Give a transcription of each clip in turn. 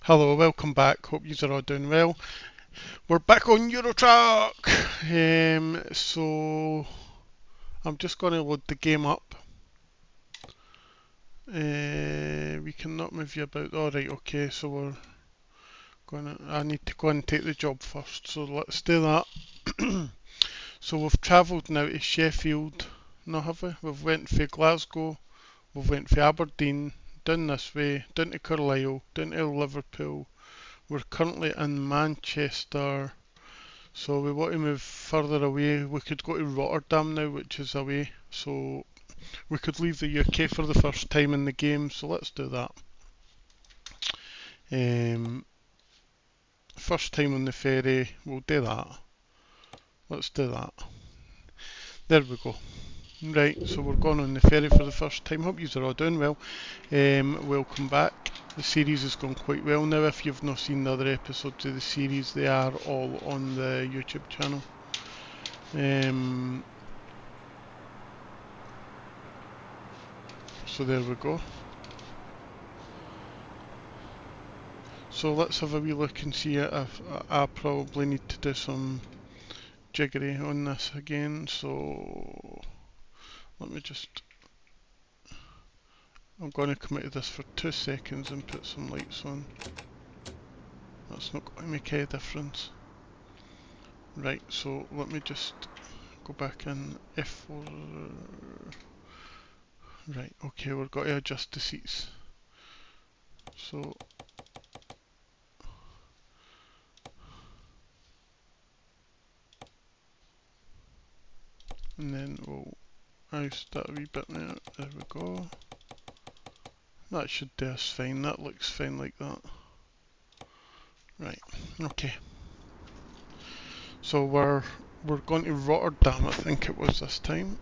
Hello, welcome back. Hope you are all doing well. We're back on Eurotruck. So I'm just going to load the game up. We cannot move you about. All right, okay. So we're going to. I need to go and take the job first. So let's do that. So we've travelled now to Sheffield. No, have we? We've went for Glasgow. We've went for Aberdeen. Down this way. Down to Carlisle. Down to Liverpool. We're currently in Manchester. So we want to move further away. We could go to Rotterdam now, which is away. So we could leave the UK for the first time in the game. So let's do that. First time on the ferry. We'll do that. Let's do that. There we go. Right, so we're going on the ferry for the first time. Hope you are all doing well. Welcome back. The series has gone quite well now. If you've not seen the other episodes of the series, they are all on the YouTube channel. So there we go. So let's have a wee look and see if I probably need to do some jiggery on this again. So let me just, I'm going to come out of this for 2 seconds and put some lights on. That's not going to make any difference. Right, so let me just go back in F4. Right, okay, we've got to adjust the seats. So and then we'll ice that a wee bit there. There we go. That should do us fine. That looks fine like that. Right, okay. So we're going to Rotterdam, I think it was this time.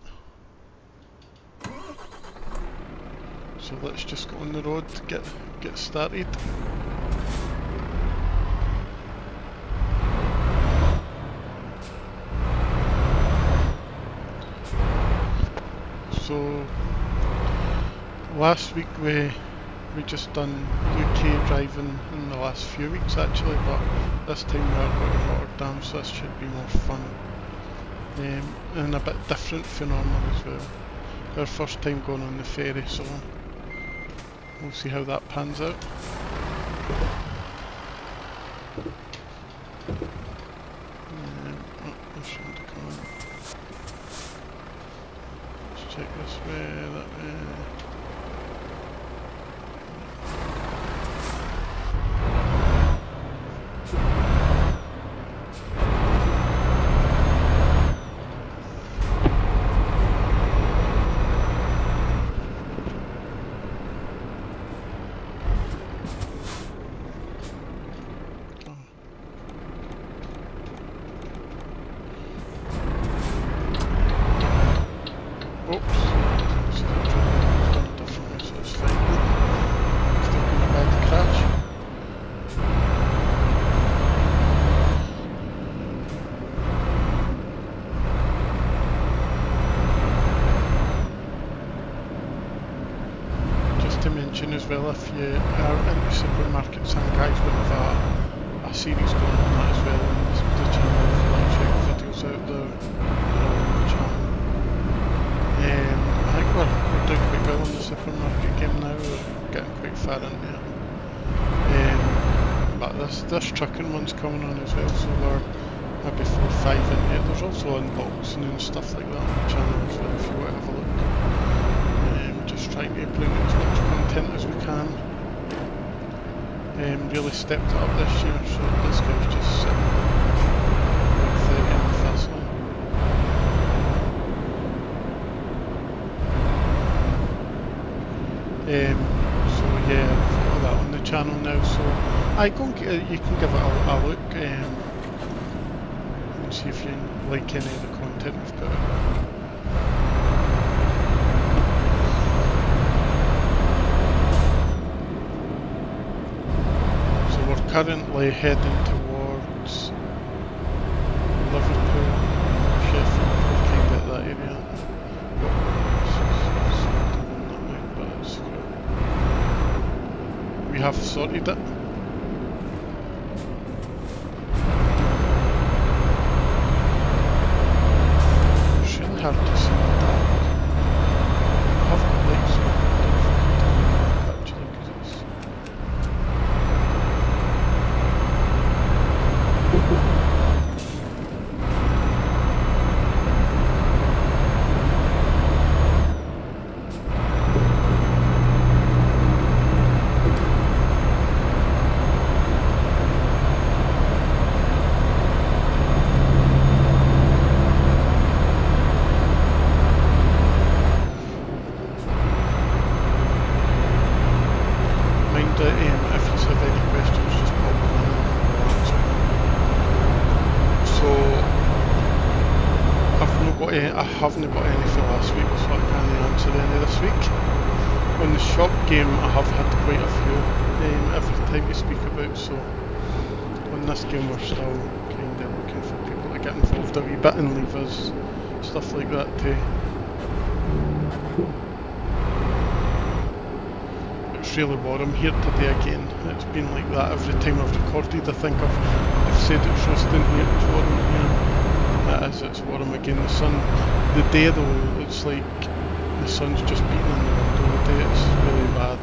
So let's just go on the road to get started. So last week we just done UK driving in the last few weeks actually, but this time we are going to Rotterdam, so this should be more fun. And a bit different for normal as well. Our first time going on the ferry, so we'll see how that pans out. Let's check this way, that way. As well, if you are into supermarkets, and guys will have a series going on that as well, and the channel of like check videos out there on the channel. I think we're doing quite well in the supermarket game now, we're getting quite far into it. But this trucking one's coming on as well, so we're maybe 4 or 5 into it. There's also unboxing and stuff like that on the channel as well if you want to have a look. Just trying to bring as much content as we can. Really stepped it up this year, so this guy's just sitting with 30 on fast now. So yeah, I've got that on the channel now, so you can give it a look and see if you like any of the content we've put out. Currently heading towards Liverpool, Sheffield, we're kind of at that area. We have sorted it. hard to see in the dark. I have got lights on, actually, because it's... If you have any questions, just pop them in and we'll answer them. So, I haven't got any for last week, so I can't answer any this week. On the shop game, I have had quite a few every time you speak about, so on this game we're still kind of looking for people to get involved a wee bit and leave us stuff like that too. It's really what I'm here today again. It's been like that every time I've recorded. I think I've said it's roasting here, it's warm here. It is, it's warm again. The sun, the day though, it's like the sun's just beating in the window all day. It's really bad.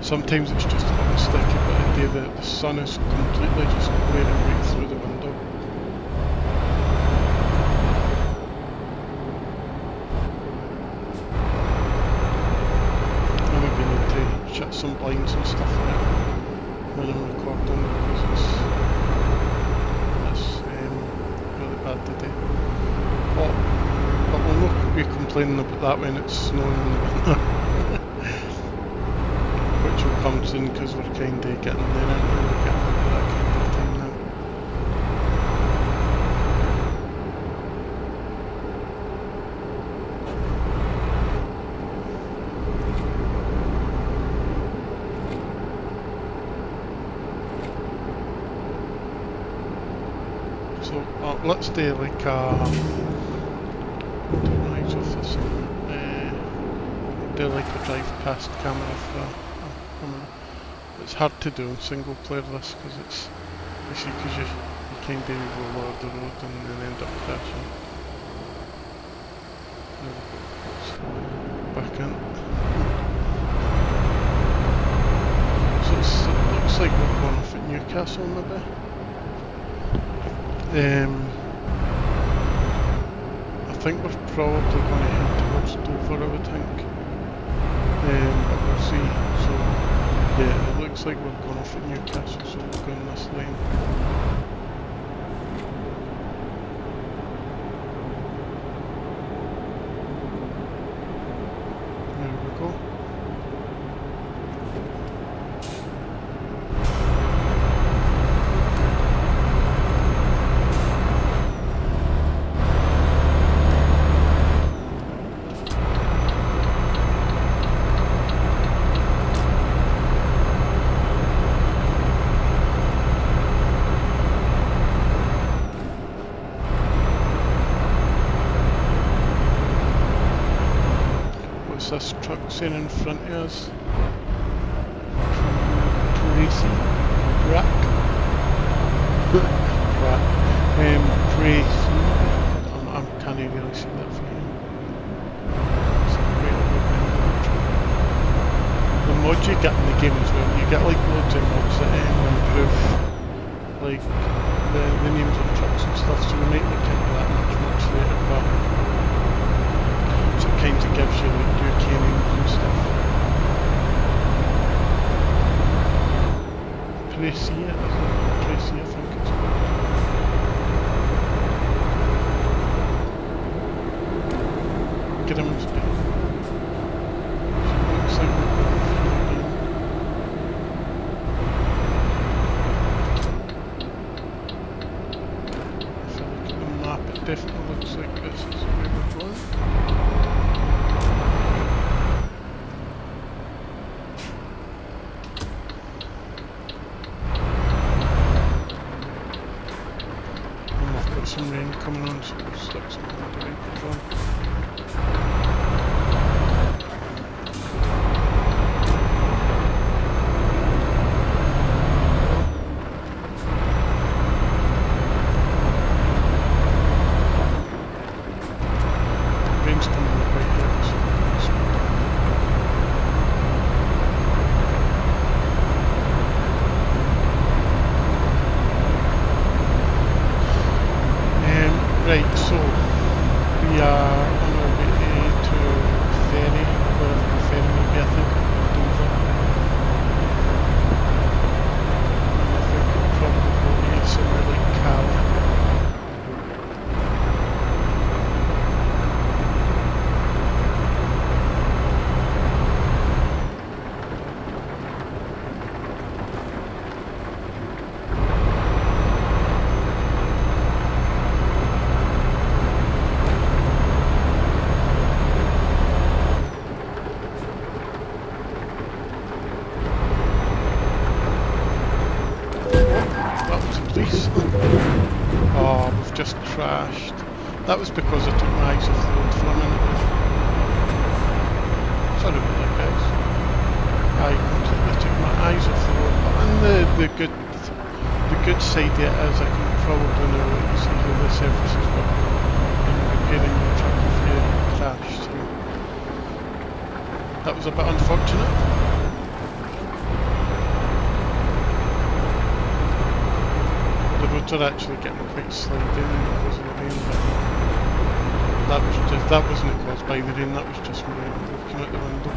Sometimes it's just hot and sticky, but the day the sun is completely just glaring right through the window. Shut some blinds and stuff like that when I'm recording, because it's really bad today. But we'll not be complaining about that when it's snowing in the winter. Which will come soon, because we're kind of getting there, aren't we? We're getting into that kind of time now. So let's do like do like a drive past camera for a camera. It's hard to do in single player this, because it's because you kind of roll over the road and then end up crashing. Back in. So it looks like we're going off at Newcastle maybe. I think we're probably going to head towards Dover, I would think. But we'll see. So, yeah, it looks like we're going off at Newcastle, so we'll go in this lane. There we go. This truck saying in front of us? Tracy? Rack? Rack. Tracy. I can't really see that for you. The mods you get in the game as well, you get like loads of mods that improve like the names of trucks and stuff, so we might look into that much later, but so it kind of gives you like your names and stuff. Tracy, isn't it? Tracy, I think it's called. Grimsby. So it looks like we're going through again. If I look at the map, it definitely looks like this is where we're going. Some rain coming on, so we'll stick some wipers on. have just crashed. That was because I took my eyes off the road for a minute. Sorry about that, guys. I completely took my eyes off the road, but on the good side of it is I can probably now let you see how the surface has got in repairing the truck if you crash. So that was a bit unfortunate. The roads are actually getting quite sliding because of the rain, but that wasn't caused by the rain, that was just me looking out the window.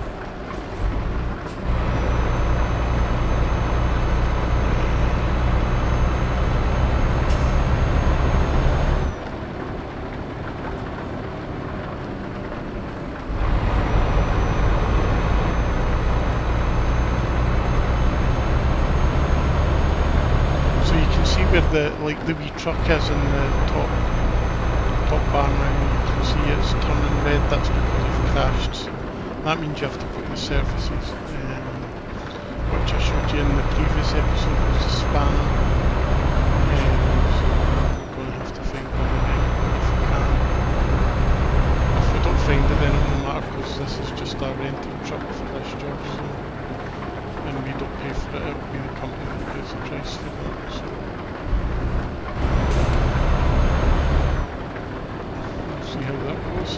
Where the wee truck is in the top bar now, you can see it's turning red. That's because I've crashed. So that means you have to put the surfaces, which I showed you in the previous episode, was the spanner. So we're going to have to find one again if we can. If we don't find it, then it won't matter because this is just a rental truck for this job. So, and we don't pay for it, it will be the company that pays the price for that. So. See how that goes.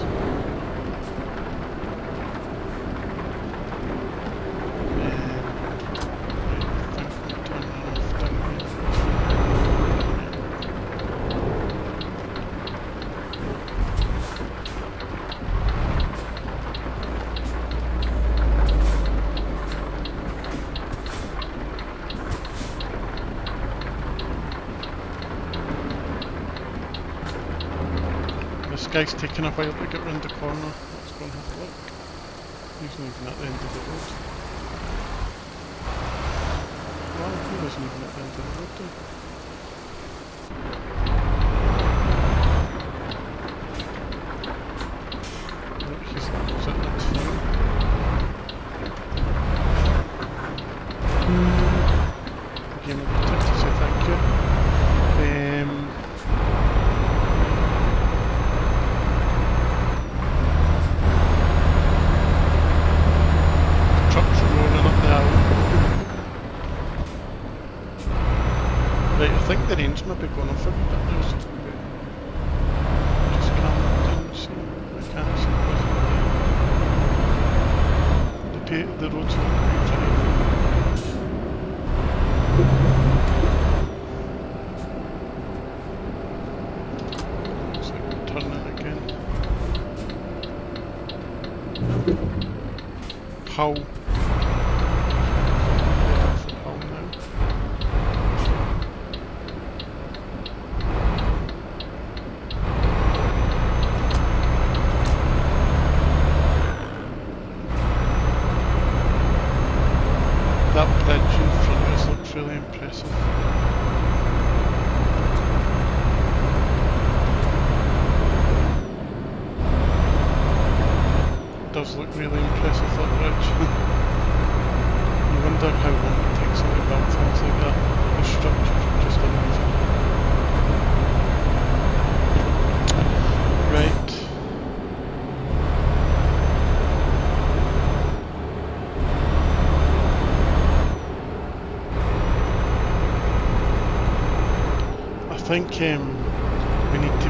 This guy's taking a while to get round the corner. Let's go and have a look. He's not even at the end of the road. Well, he wasn't even at the end of the road then. Look, he's opposite, that's fine. Again, I'll take to say thank you. Right, I think the rain's maybe going off a wee bit now, so just calm it down and see. I can't see the road's not quite right. Looks like we're turning again. How? That bridge in front of us looks really impressive. It does look really impressive, that bridge. You wonder how long it takes them to build things like that. The structures are just amazing. Right. I think we need to,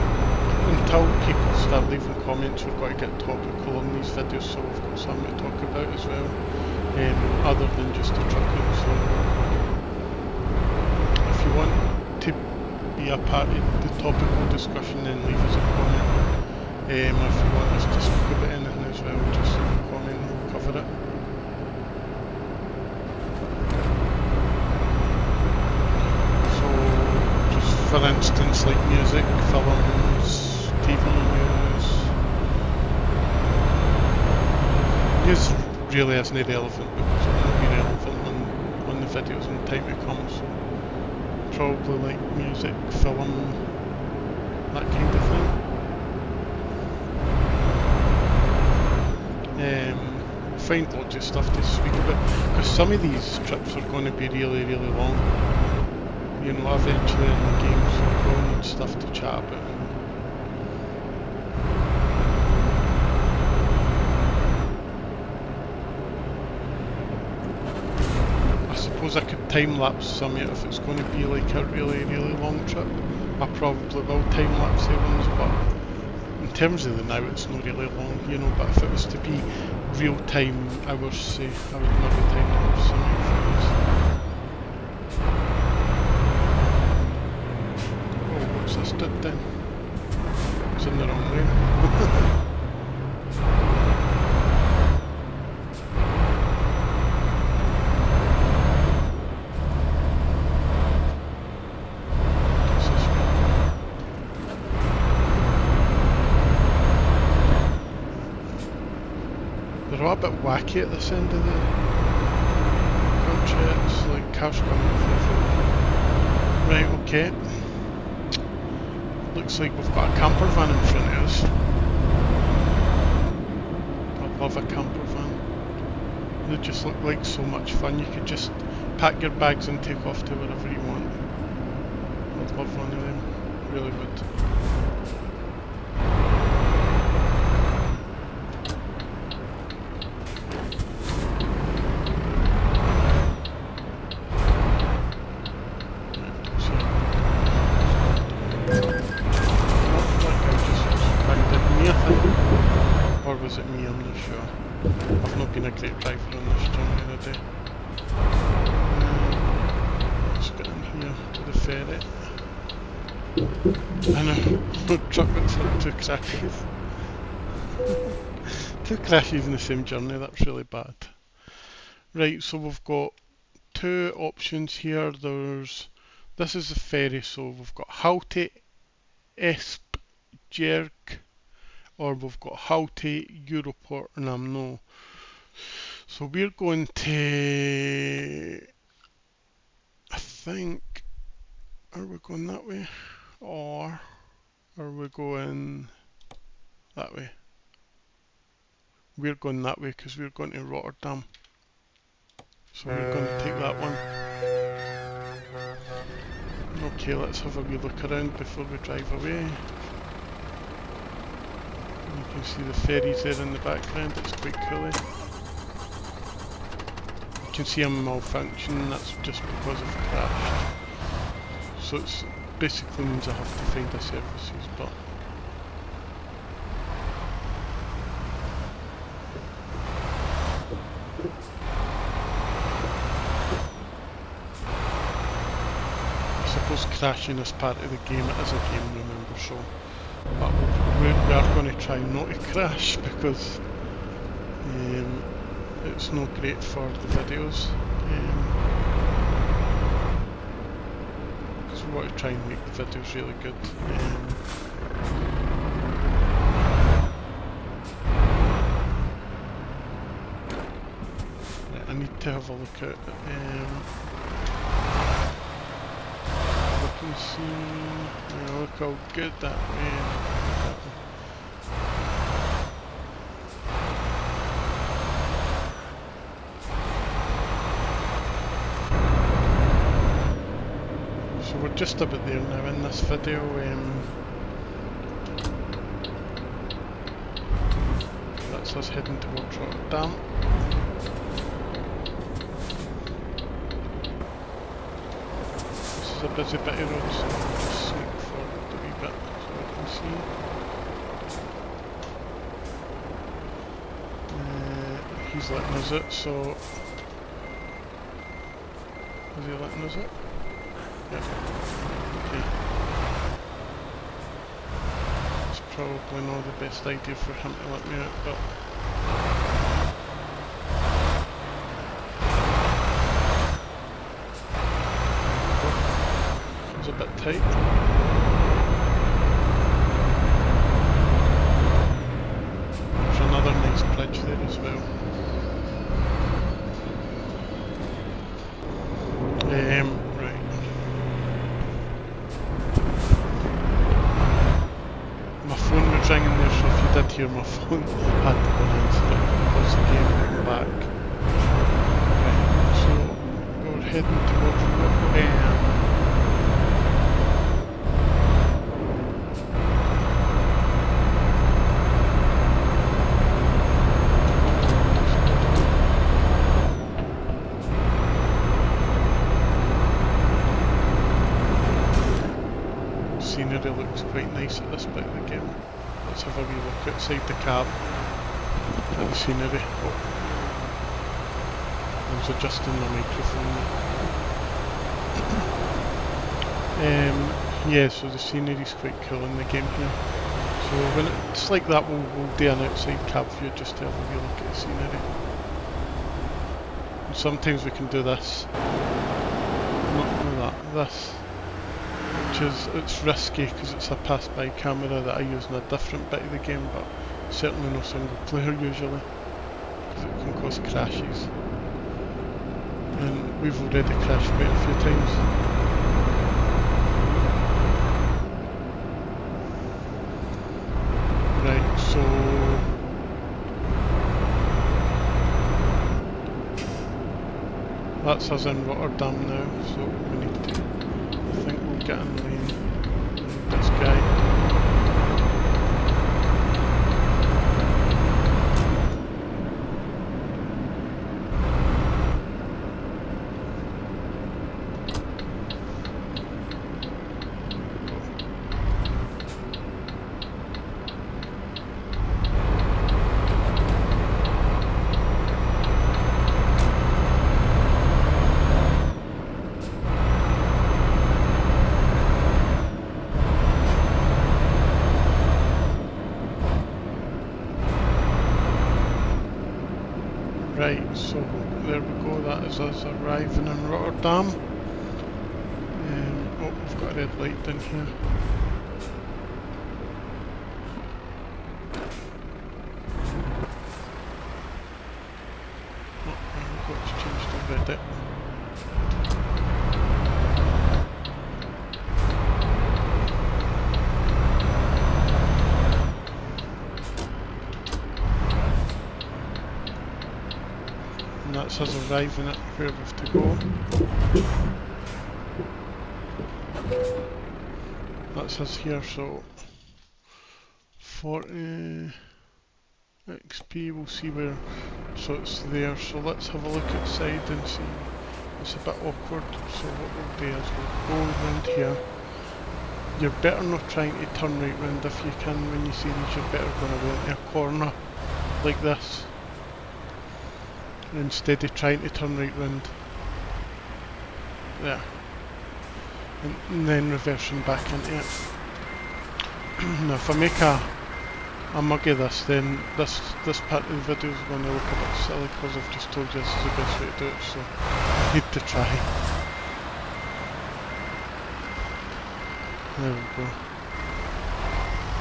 until people start leaving comments, we've got to get topical on these videos, so we've got something to talk about as well, other than just the trucking. So if you want to be a part of the topical discussion, then leave us a comment. If you want us to speak about anything as well, just leave a comment and we'll cover it. For instance, like music, films, TV news. News really isn't relevant because it won't be relevant on the videos in time to come, so probably like music, film, that kind of thing. Find loads of stuff to speak about, because some of these trips are going to be really, really long. you know, eventually in the game, so we'll need stuff to chat about. I suppose I could time-lapse some of it if it's going to be like a really, really long trip. I probably will time-lapse the ones, but in terms of the now, it's not really long, you know, but if it was to be real-time hours, say, I would maybe time-lapse some of the things. Oh, what's this did then? It's in the wrong lane. They're all a bit wacky at this end of the country. It's like cars coming through. Right, okay. Looks like we've got a camper van in front of us. I love a camper van. They just look like so much fun. You could just pack your bags and take off to wherever you want. I'd love one of them. Really would. Or was it me? I'm not sure. I've not been a great driver on this journey today. Let's get in here to the ferry. I know, truck looks like two crashes. Two crashes in the same journey, that's really bad. Right, so we've got two options here. This is the ferry, so we've got Halte Esbjerg, or we've got Halte Europort and Amno. So we're going to, I think, are we going that way? Or are we going that way? We're going that way because we're going to Rotterdam. So we're going to take that one. Okay, let's have a wee look around before we drive away. You can see the ferries there in the background, it's quite cool. You can see I'm malfunctioning, that's just because I've crashed. So it basically means I have to find a services, but I suppose crashing is part of the game, it is a game, remember, so but we are going to try not to crash because it's not great for the videos. So we want to try and make the videos really good. Right, I need to have a look at look and see. Yeah, look how good that way. So we're just about there now in this video. That's us heading towards Rotterdam. This is a busy bit of road, so I'll just sneak forward a wee bit so I can see. He's letting us it, so is he letting us it? Yeah. Okay. It's probably not the best idea for him to let me out, but it was a bit tight. There's another nice bridge there as well. Right. My phone was ringing there, so if you did hear my phone, I had to go and answer it because the game went back. Right, so we're heading towards Rotterdam. scenery looks quite nice at this bit of the game. Let's have a wee look outside the cab at the scenery. Oh, I was adjusting the microphone. Yeah, so the scenery is quite cool in the game here. So when it's like that, we'll do an outside cab view just to have a wee look at the scenery. And sometimes we can do this. Not that, this. Which is, it's risky because it's a pass-by camera that I use in a different bit of the game, but certainly no single player usually, because it can cause crashes. And we've already crashed quite a few times. Right, so that's us in Rotterdam now, so we need to, I think we'll get in lane and this guy. Right, so there we go, that is us arriving in Rotterdam. Oh, we've got a red light down here. Oh, there we go, it's changed to red. And that's us arriving at where we've to go. That's us here, so 40 XP, we'll see where, so it's there, so let's have a look outside and see. It's a bit awkward, so what we'll do is we'll go around here. You're better not trying to turn right round if you can when you see these, you're better going to go into a corner like this, instead of trying to turn right round. There. And then reversing back into it. Now if I make a mug of this, then this part of the video is going to look a bit silly because I've just told you this is the best way to do it, so I need to try. There we go.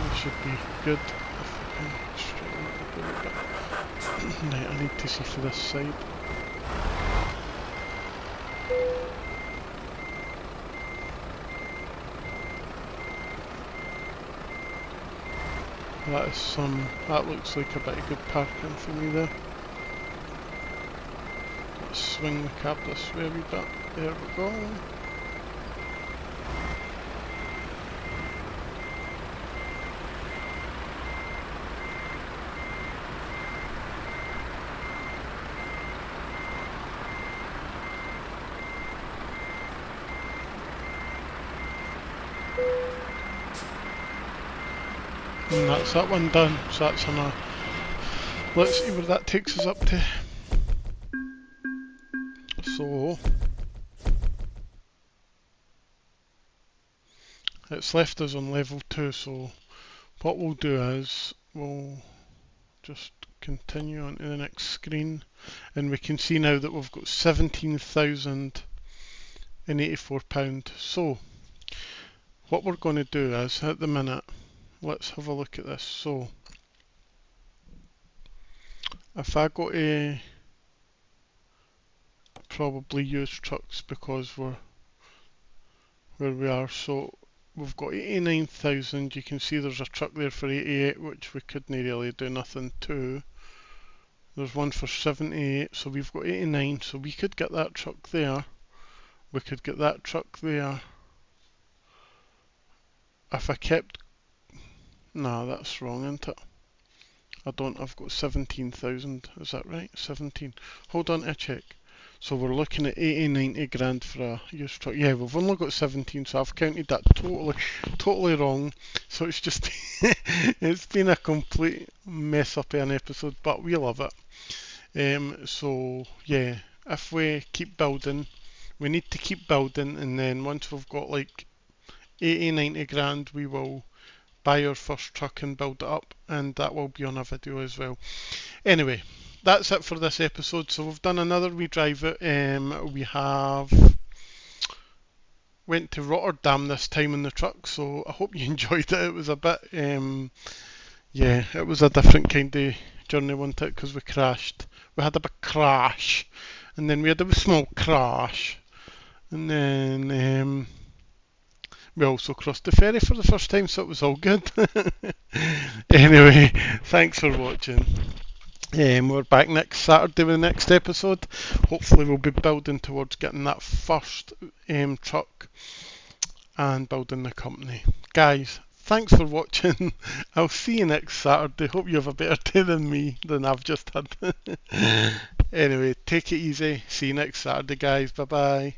That should be good if I can straighten it up a little bit. Right, I need to see for this side. That is that looks like a bit of good parking for me there. Let's swing the cab this way a wee bit. There we go. And that's that one done, so that's enough. Let's see where that takes us up to. So it's left us on level 2, so what we'll do is we'll just continue on to the next screen, and we can see now that we've got £17,084. So what we're going to do is, at the minute, let's have a look at this. So if I go to probably use trucks because we're where we are, so we've got 89,000. You can see there's a truck there for 88, which we couldn't really do nothing to. There's one for 78, so we've got 89, so we could get that truck there. We could get that truck there. If I kept, no, that's wrong, isn't it? I've got 17,000, is that right? 17. Hold on to check. So we're looking at 80, 90 grand for a used truck. Yeah, we've only got 17, so I've counted that totally wrong. So it's just, it's been a complete mess up of an episode, but we love it. So yeah, if we keep building, we need to keep building, and then once we've got like 80, 90 grand, we will buy our first truck and build it up, and that will be on a video as well. Anyway, that's it for this episode. So we've done another wee drive out. We have went to Rotterdam this time in the truck, so I hope you enjoyed it. It was a bit, yeah, it was a different kind of journey, wasn't it? Because we crashed. We had a big crash, and then we had a small crash, and then we also crossed the ferry for the first time, so it was all good. Anyway, thanks for watching. We're back next Saturday with the next episode. Hopefully we'll be building towards getting that first truck and building the company. Guys, thanks for watching. I'll see you next Saturday. Hope you have a better day than me, than I've just had. Anyway, take it easy. See you next Saturday, guys. Bye bye.